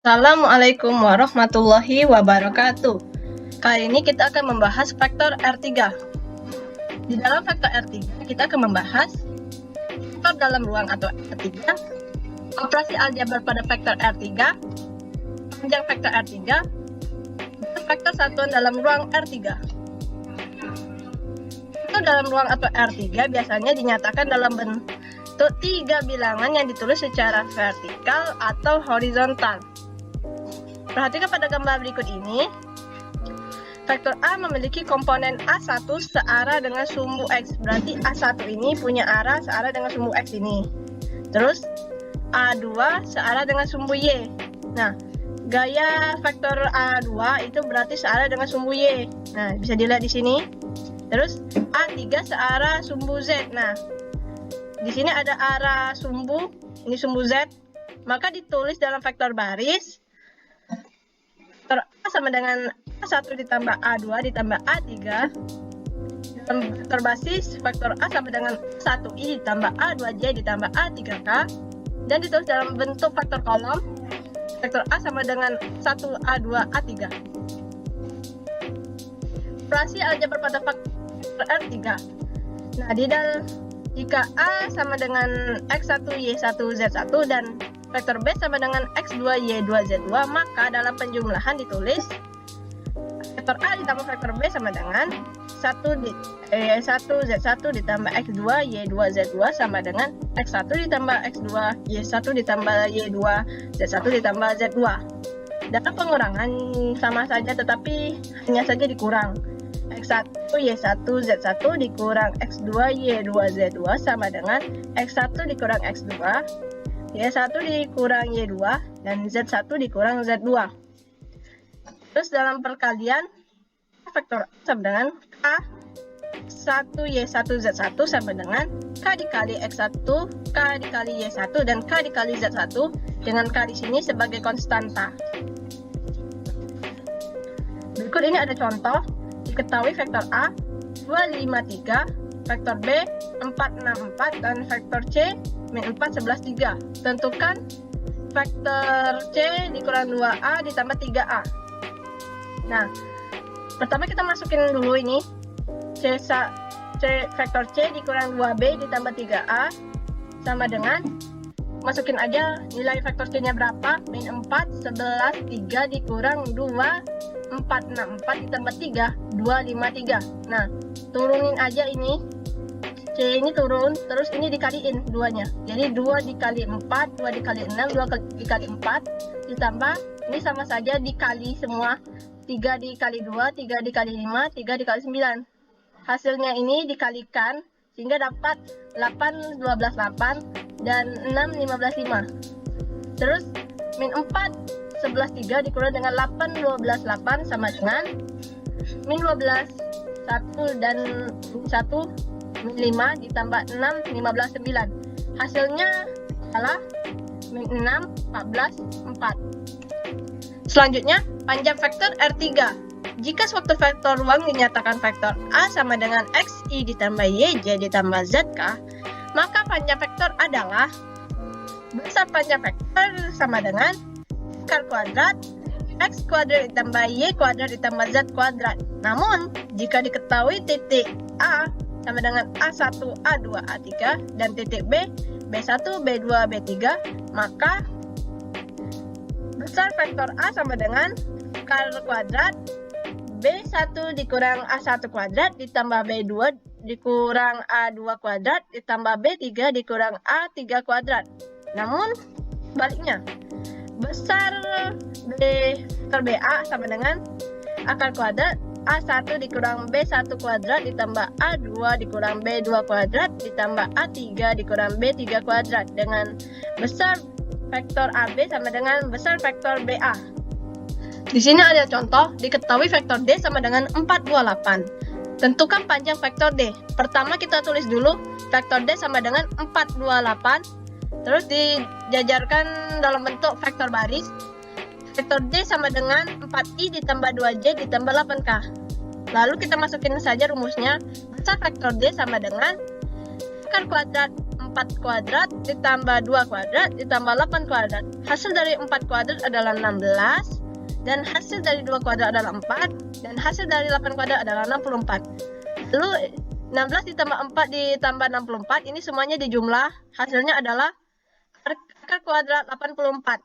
Assalamualaikum warahmatullahi wabarakatuh. Kali ini kita akan membahas faktor R3. Di dalam faktor R3, kita akan membahas faktor dalam ruang atau R3, operasi aljabar pada faktor R3, panjang faktor R3, dan faktor satuan dalam ruang R3. Faktor dalam ruang atau R3 biasanya dinyatakan dalam bentuk 3 bilangan yang ditulis secara vertikal atau horizontal. Perhatikan pada gambar berikut ini. Faktor A memiliki komponen A1 searah dengan sumbu X. Berarti A1 ini punya arah searah dengan sumbu X ini. Terus A2 searah dengan sumbu Y. Nah, gaya faktor A2 itu berarti searah dengan sumbu Y. Nah, bisa dilihat di sini. Terus A3 searah sumbu Z. Nah, di sini ada arah sumbu, ini sumbu Z. Maka ditulis dalam faktor baris. Faktor A sama dengan A1 ditambah A2 ditambah A3. Dalam faktor basis, faktor A sama dengan 1I ditambah A2J ditambah A3K. Dan ditulis dalam bentuk faktor kolom. Faktor A sama dengan 1A2A3. Operasi aljabar pada faktor R3. Nah, jika A sama dengan X1, Y1, Z1 dan faktor B sama dengan X2, Y2, Z2, maka dalam penjumlahan ditulis faktor A ditambah faktor B sama dengan 1 Z1 ditambah X2, Y2, Z2 sama dengan X1 ditambah X2, Y1 ditambah Y2, Z1 ditambah Z2. Dalam pengurangan sama saja tetapi hanya saja dikurang. X1, Y1, Z1 dikurang X2, Y2, Z2 sama dengan X1 dikurang X2, Y1 dikurang Y2, dan Z1 dikurang Z2. Terus dalam perkalian, faktor A sama dengan K1, Y1, Z1 sama dengan K dikali X1, K dikali Y1, dan K dikali Z1 dengan K di sini sebagai konstanta. Berikut ini ada contoh. Diketahui faktor A 253, faktor B 464, dan faktor C min 4 11 3. Tentukan faktor C dikurang 2A ditambah 3A. Nah, pertama kita masukin dulu ini faktor C dikurang 2B ditambah 3A sama dengan, masukin aja nilai faktor C nya berapa, min 4 11 3 dikurang 2 464 ditambah 3 253. Nah, turunin aja ini, C ini turun, terus ini dikaliin 2-nya. Jadi 2 dikali 4, 2 dikali 6, 2 dikali 4, ditambah, ini sama saja dikali semua, 3 dikali 2, 3 dikali 5, 3 dikali 9. Hasilnya ini dikalikan, sehingga dapat 8 12 8, dan 6 15 5. Terus, min 4 11 3 dikurang dengan 8 12 8 sama dengan min 12 1 dan 1 min 5 ditambah 6 15 9. Hasilnya adalah min 6 14 4. Selanjutnya, panjang faktor R3. Jika suatu faktor ruang dinyatakan faktor A sama dengan XI ditambah YJ ditambah ZK, maka panjang faktor adalah besar panjang faktor sama dengan akar kuadrat X kuadrat ditambah Y kuadrat ditambah Z kuadrat. Namun, jika diketahui titik A sama dengan A1, A2, A3, dan titik B, B1, B2, B3, maka besar faktor A sama dengan akar kuadrat B1 dikurang A1 kuadrat ditambah B2 dikurang A2 kuadrat ditambah B3 dikurang A3 kuadrat. Namun, baliknya, besar faktor BA sama dengan akar kuadrat A1 dikurang B1 kuadrat ditambah A2 dikurang B2 kuadrat ditambah A3 dikurang B3 kuadrat, dengan besar faktor AB sama dengan besar faktor BA. Di sini ada contoh, diketahui faktor D sama dengan 428. Tentukan panjang faktor D. Pertama kita tulis dulu faktor D sama dengan 428. Terus dijajarkan dalam bentuk faktor baris. Faktor D sama dengan 4I ditambah 2J ditambah 8K. Lalu kita masukin saja rumusnya. Besar faktor D sama dengan akar kuadrat 4 kuadrat ditambah 2 kuadrat ditambah 8 kuadrat. hasil dari 4 kuadrat adalah 16, dan hasil dari 2 kuadrat adalah 4, dan hasil dari 8 kuadrat adalah 64. Lalu 16 ditambah 4 ditambah 64, ini semuanya dijumlah, hasilnya adalah akar kuadrat 84.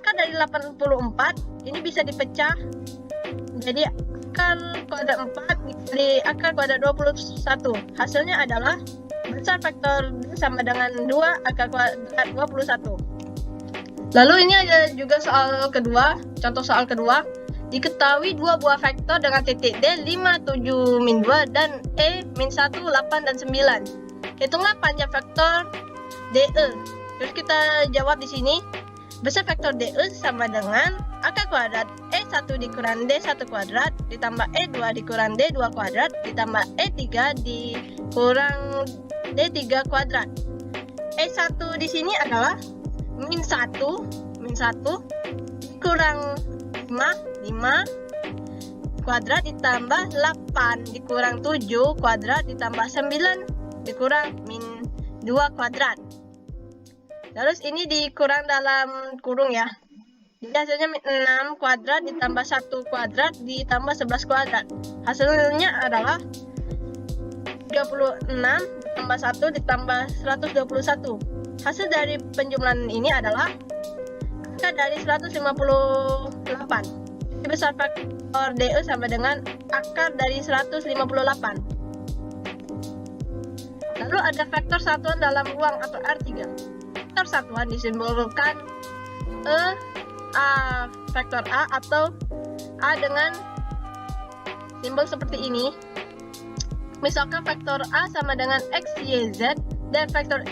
Akar dari 84 ini bisa dipecah jadi akar kuadrat 4 dikali akar kuadrat 21. Hasilnya adalah besar vektor D sama dengan 2 akar kuadrat 21. Lalu ini ada juga soal kedua, contoh soal kedua. Diketahui dua buah vektor dengan titik D 5, 7, min 2 dan E min 1, 8, dan 9. Hitunglah panjang vektor DE. Terus kita jawab di sini. Besar vektor DE sama dengan akar kuadrat E1 dikurang D1 kuadrat ditambah E2 dikurang D2 kuadrat ditambah E3 dikurang D3 kuadrat. E1 di sini adalah min 1 dikurang 5 kuadrat ditambah 8 dikurang 7 kuadrat ditambah 9 dikurang min 2 kuadrat. Terus ini dikurang dalam kurung ya. Jadi hasilnya 6 kuadrat ditambah 1 kuadrat ditambah 11 kuadrat. Hasilnya adalah 36 ditambah 1 ditambah 121. Hasil dari penjumlahan ini adalah akar dari 158. Jadi besar vektor DE sama dengan akar dari 158. Lalu ada vektor satuan dalam ruang atau R3. Vektor satuan disimbolkan A vektor A atau A dengan simbol seperti ini. Misalkan vektor A sama dengan X, Y, Z dan vektor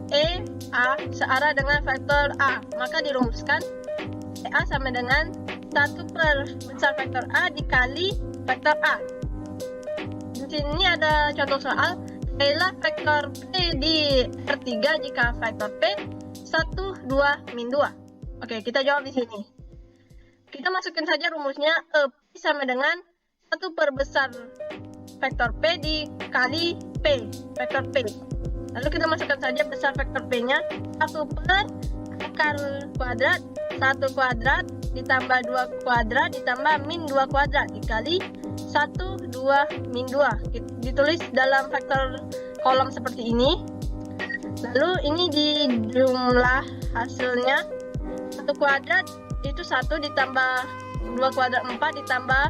E, A searah dengan vektor A, maka dirumuskan A sama dengan 1 per besar vektor A dikali vektor A. Di sini ada contoh soal. Carilah vektor P di R3 jika vektor P 1, 2, min 2. Oke, kita jawab di sini. Kita masukin saja rumusnya P sama dengan 1 per besar vektor P dikali P, vektor P. Lalu kita masukkan saja besar vektor P-nya 1 per akar kuadrat 1 kuadrat ditambah 2 kuadrat ditambah min 2 kuadrat dikali 1, 2, min 2. Ditulis dalam vektor kolom seperti ini. Lalu ini dijumlah hasilnya 1 kuadrat itu 1 ditambah 2 kuadrat 4 ditambah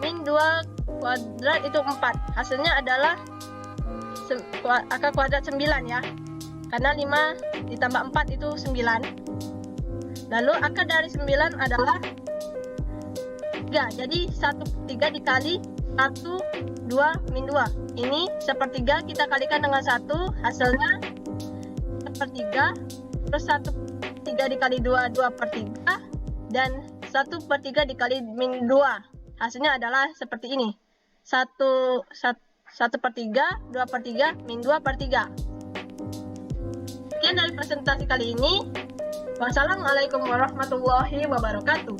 min 2 kuadrat itu 4. Hasilnya adalah akar kuadrat 9 ya. Karena 5 ditambah 4 itu 9. Lalu akar dari 9 adalah 3. Jadi 1/3 dikali 1, 2, min 2. Ini 1/3 kita kalikan dengan 1, hasilnya 1/3. Terus 1/3 dikali 2, 2/3. Dan 1/3 dikali min 2. Hasilnya adalah seperti ini. 1/3, 2/3, min 2/3. Sekian dari presentasi kali ini. Wassalamualaikum warahmatullahi wabarakatuh.